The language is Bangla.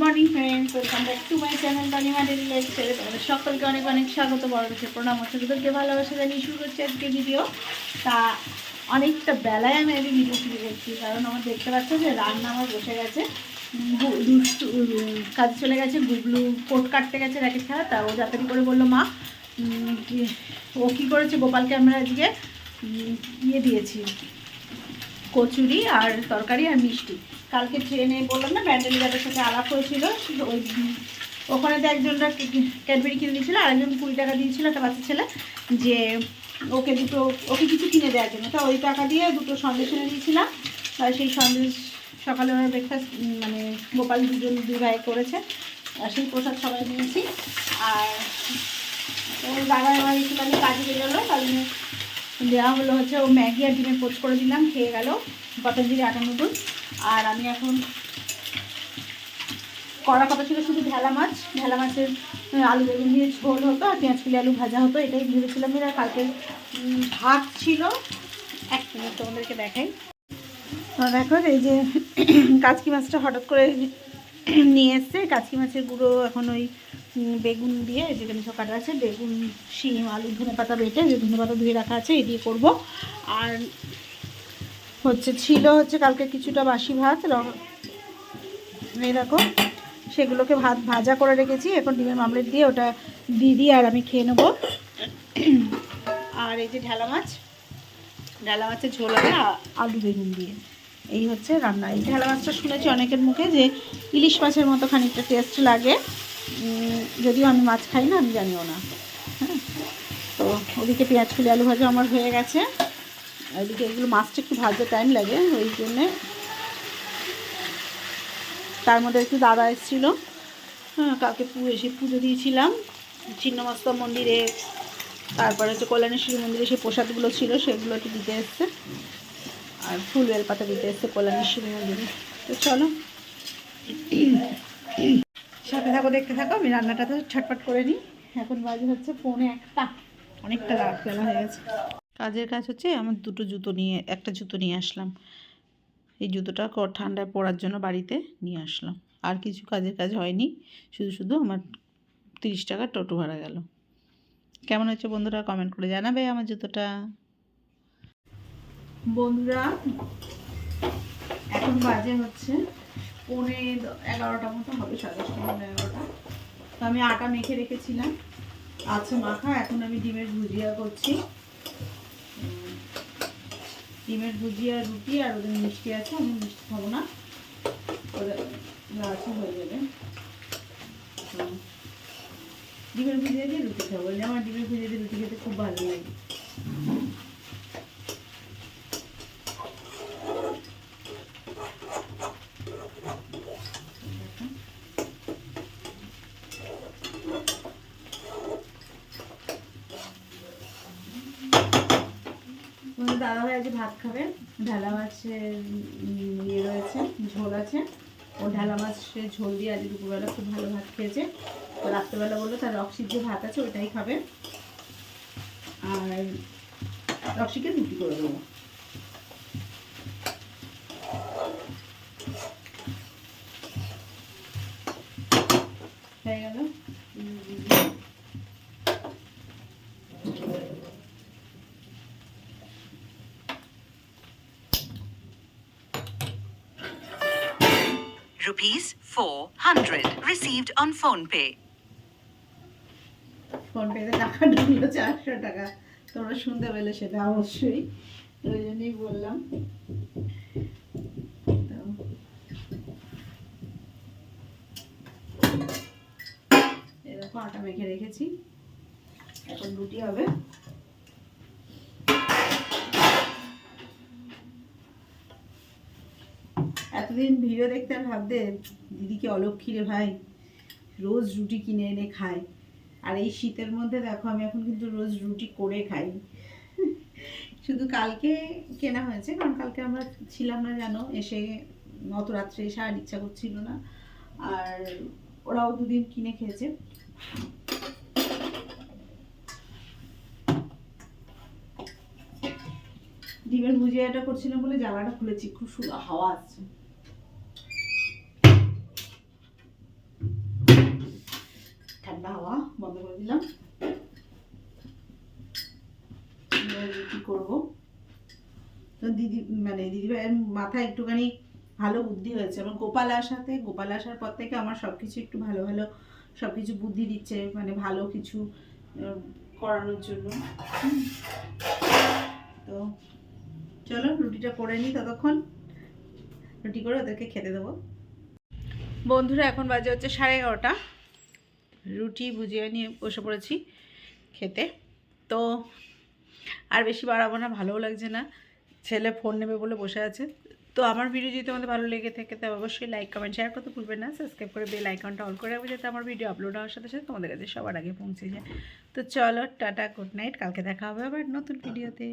Morning friends, welcome back to my channel Banima daily লাইফস্টাইলে। তোমাদের সকলকে অনেক অনেক স্বাগত, বড় বেশি প্রণাম, ছোটোদেরকে ভালোবাসা জানিয়ে শুরু করছি আজকে ভিডিও। তা অনেকটা বেলায় আমি আজকে ভিডিও শুরু করছি, কারণ আমার দেখতে পাচ্ছ যে রান্না আমার বসে গেছে। দুষ্টু কাজে চলে গেছে, গুগলু কোট কাটতে গেছে র্যাকেট খেলা। তা ও যাতারি করে বললো মা ও কী করেছে, গোপালকে আমরা আজকে ইয়ে দিয়েছি, কচুরি আর তরকারি আর মিষ্টি। কালকে ট্রেনে বললাম না ব্যান্ডেলি দাদার সাথে আলাপ হয়েছিল, ওই ওখানে তো একজনরা ক্যাডবেরি কিনে দিয়েছিলো, আরেকজন 20 টাকা দিয়েছিলো একটা বাচ্চা ছেলে, যে ওকে কিছু কিনে দেওয়ার জন্য। তা ওই টাকা দিয়ে দুটো সন্দেশ এনে দিয়েছিলাম। আর সেই সন্দেশ সকালে ওরা ব্রেকফাস্ট মানে গোপাল দুই ভাই করেছে, আর সেই প্রসাদ সবাই নিয়েছি। আর ওর বাবা এবার একটুখানি কাজে বেরোলো, তাই জন্য দেওয়া হলো হচ্ছে ও ম্যাগি আর ডিমের পোচ করে দিলাম, খেয়ে গেল পতঞ্জলি আটা নুডলস। আর আমি এখন কড়া কথা ছিল শুধু ঢেলা মাছের আলু বেগুন দিয়ে ঝোল হতো আর পেঁয়াজ কুলি আলু ভাজা হতো, এটাই ভেবেছিলাম। আর কালকে ভাত ছিল। এক মিনিট তোমাদেরকে দেখাই। দেখো এই যে কাচকি মাছটা হঠাৎ করে নিয়ে এসছে, কাচকি মাছের গুঁড়ো এখন ওই বেগুন দিয়ে, যেখানে সব কাটা আছে বেগুন, শিম, আলু, ধনে পাতা বেটে, যে ধনে পাতা ধুয়ে রাখা আছে এই দিয়ে করবো। আর ছিল কালকে কিছুটা বাসি ভাত, এই দেখো সেগুলোকে ভাজা করে রেখেছি। এখন ডিমের মামলেট দিয়ে ওটা দিদি আর আমি খেয়ে নেবো। আর এই যে ঢেলা মাছের ঝোল হবে আলু বেগুন দিয়ে, এই হচ্ছে রান্না। এই ঢেলা মাছটা শুনেছি অনেকের মুখে যে ইলিশ মাছের মতো খানিকটা টেস্ট লাগে, যদিও আমি মাছ খাই না, আমি জানিও না। হ্যাঁ, তো ওদিকে পেঁয়াজ কুলি আলু ভাজা আমার হয়ে গেছে। ওইদিকে এগুলো মাছটা একটু ভাজতে টাইম লাগে, ওই জন্যে। তার মধ্যে একটু দাদা এসেছিলো, হ্যাঁ, কালকে এসে পুজো দিয়েছিলাম ছিন্নমস্তা মন্দিরে, তারপরে হচ্ছে কল্যাণেশ্বরী মন্দিরে সেই প্রসাদগুলো ছিল সেগুলো একটু দিতে এসছে, আর ফুল বেলপাতা দিতে এসছে কল্যাণেশ্বরী মন্দিরে। তো চলো সাথে থাকো, দেখতে থাকো। আমি রান্নাটা তো ছটপট করে নিই। এখন বাজে হচ্ছে 1:45, অনেকটা রাত বেলা হয়ে গেছে। কাজের কাজ হচ্ছে আমার একটা জুতো নিয়ে আসলাম। এই জুতোটা ঠান্ডায় পরার জন্য বাড়িতে নিয়ে আসলাম। আর কিছু কাজের কাজ হয়নি, শুধু আমার 30 টাকা টোটো ভাড়া গেল। কেমন হচ্ছে বন্ধুরা কমেন্ট করে জানাবে আমার জুতোটা। বন্ধুরা এখন বাজে হচ্ছে 11:15 মতো হবে, 11:30। তো আমি আটা মেখে রেখেছিলাম, আছে মাখা। এখন আমি ডিমের ভুজিয়া করছি, ডিমের ভুজিয়া, রুটি, আর ওদের মিষ্টি আছে। আমি মিষ্টি খাবো না, আছে হয়ে যাবে। ডিমের ভুজিয়া দিয়ে রুটি খাবো, আমার ডিমের ভুজিয়া দিয়ে রুটি খেতে খুব ভালো লাগে। দাদাভাই আজকে ভাত খাবে, ঢালা মাছের ইয়ে রয়েছে, ঝোল আছে। ও ঢালা মাছের ঝোল দিয়ে আজকে দুপুরবেলা খুব ভালো ভাত খেয়েছে। তো রাত্রেবেলা বললো তার রক্সির যে ভাত আছে ওটাই খাবে, আর রক্সিকে রুটি করে দেবো। হয়ে গেল। ₹400 received on PhonePe. ফোনপেতে টাকা ঢুকলো 400 টাকা। তোমরা শুনতে পেলে সেটা অবশ্যই, ওই জন্যই বললাম। এরকম আটা মেখে রেখেছি, এখন রুটি হবে। এতদিন ভিডিও দেখতে আর ভাবতে দিদিকে অলক্ষী রে ভাই, রোজ রুটি কিনে এনে খায়। আর এই শীতের মধ্যে দেখো আমি এখন কিন্তু রোজ রুটি করে খাই। শুধু কালকে কেনা হয়েছে, কারণ কালকে আমরা ছিলাম না জানো, এসে অত রাত্রে এসে আর ইচ্ছা করছিল না। আর ওরাও 2 দিন কিনে খেয়েছে। ডিমের ভুজিয়াটা করছিলাম বলে জানলাটা খুলেছি, খুব সুন্দর হাওয়া আসছে। বন্ধ করে দিলাম। কি করবো, তো দিদিভাইয়ের মাথায় একটুখানি ভালো বুদ্ধি হয়েছে। আমার গোপাল আসার পর থেকে আমার সবকিছু একটু ভালো ভালো সবকিছু বুদ্ধি দিচ্ছে, মানে ভালো কিছু করানোর জন্য। তো চলো রুটিটা করে নিই, ততক্ষণ রুটি করে ওদেরকে খেতে দেবো। বন্ধুরা এখন বাজে হচ্ছে 11:30, রুটি ভুজিয়ে নিয়ে বসে পড়েছি খেতে। তো আর বেশি বাড়াবো না, ভালোও লাগছে না, ছেলে ফোন নেবে বলে বসে আছে। তো আমার ভিডিও যদি তোমাদের ভালো লেগে থাকে তবে অবশ্যই লাইক কমেন্ট শেয়ার করতে ভুলবেন না, সাবস্ক্রাইব করে বেল আইকনটা অন করে রাখবে যাতে আমার ভিডিও আপলোড হওয়ার সাথে সাথে তোমাদের কাছে সবার আগে পৌঁছে যায়। তো চলো টাটা, গুড নাইট, কালকে দেখা হবে আবার নতুন ভিডিওতে।